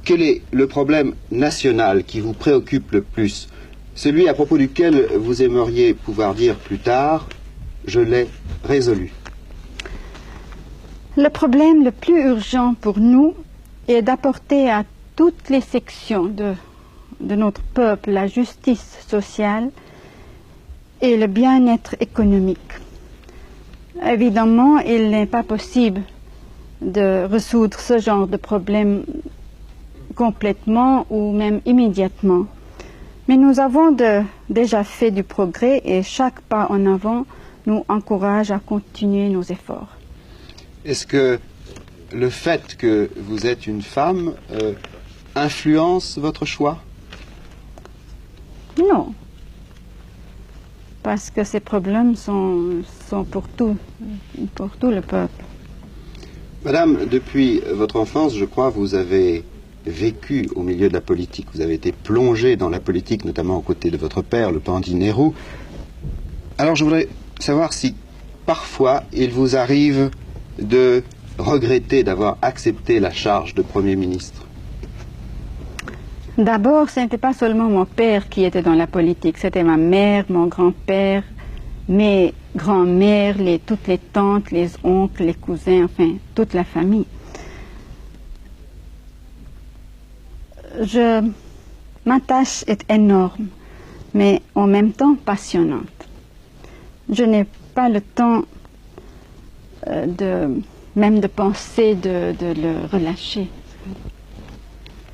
quel est le problème national qui vous préoccupe le plus? Celui à propos duquel vous aimeriez pouvoir dire plus tard, je l'ai résolu. Le problème le plus urgent pour nous est d'apporter à toutes les sections de notre peuple la justice sociale et le bien-être économique. Évidemment, il n'est pas possible de résoudre ce genre de problème complètement ou même immédiatement. Mais nous avons déjà fait du progrès et chaque pas en avant nous encourage à continuer nos efforts. Est-ce que le fait que vous êtes une femme influence votre choix? Non. Parce que ces problèmes sont pour tout le peuple. Madame, depuis votre enfance, je crois, vous avez vécu au milieu de la politique. Vous avez été plongée dans la politique, notamment aux côtés de votre père, le Pandit Nehru. Alors je voudrais savoir si parfois il vous arrive de regretter d'avoir accepté la charge de Premier ministre. D'abord, ce n'était pas seulement mon père qui était dans la politique, c'était ma mère, mon grand-père, mes grands-mères, toutes les tantes, les oncles, les cousins, enfin, toute la famille. Ma tâche est énorme, mais en même temps passionnante. Je n'ai pas le temps même de penser de le relâcher.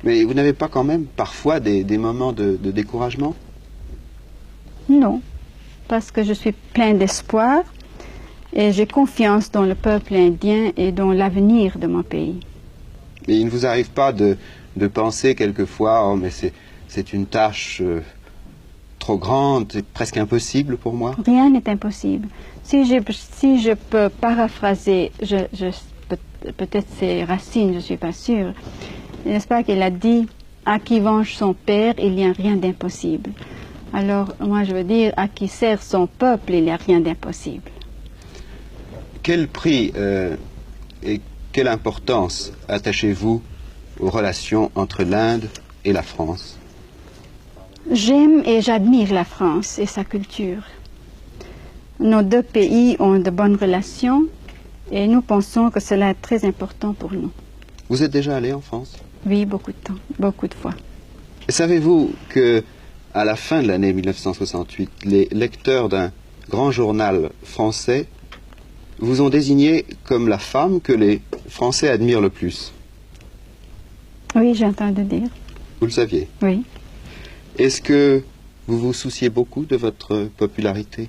Mais vous n'avez pas quand même parfois des moments de découragement? Non, parce que je suis plein d'espoir et j'ai confiance dans le peuple indien et dans l'avenir de mon pays. Mais il ne vous arrive pas de penser quelquefois, oh mais c'est une tâche trop grande, c'est presque impossible pour moi? Rien n'est impossible. Si je peux paraphraser, peut-être c'est Racine, je ne suis pas sûre, n'est-ce pas qu'il a dit « à qui venge son père, il n'y a rien d'impossible ». Alors, moi je veux dire « à qui sert son peuple, il n'y a rien d'impossible ». Quel prix et quelle importance attachez-vous aux relations entre l'Inde et la France? J'aime et j'admire la France et sa culture. Nos deux pays ont de bonnes relations et nous pensons que cela est très important pour nous. Vous êtes déjà allé en France? Oui, beaucoup de temps, beaucoup de fois. Savez-vous que à la fin de l'année 1968, les lecteurs d'un grand journal français vous ont désigné comme la femme que les Français admirent le plus? Oui, j'ai entendu dire. Vous le saviez? Oui. Est-ce que vous vous souciez beaucoup de votre popularité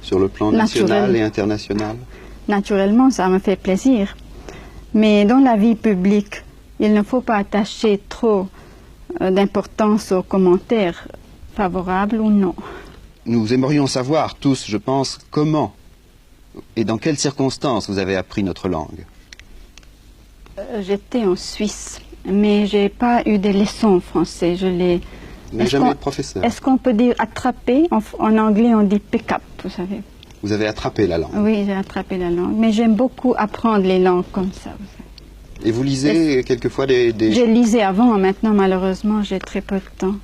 sur le plan national et international? Naturellement, ça me fait plaisir. Mais dans la vie publique, il ne faut pas attacher trop d'importance aux commentaires, favorables ou non. Nous aimerions savoir tous, je pense, comment et dans quelles circonstances vous avez appris notre langue. J'étais en Suisse, mais je n'ai pas eu des leçons en français. Vous n'avez jamais été professeur? Est-ce qu'on peut dire attraper? En anglais, on dit pick up, vous savez. Vous avez attrapé la langue? Oui, j'ai attrapé la langue. Mais j'aime beaucoup apprendre les langues comme ça. Vous savez. Et vous lisez quelquefois des... Je lisais avant, maintenant malheureusement j'ai très peu de temps.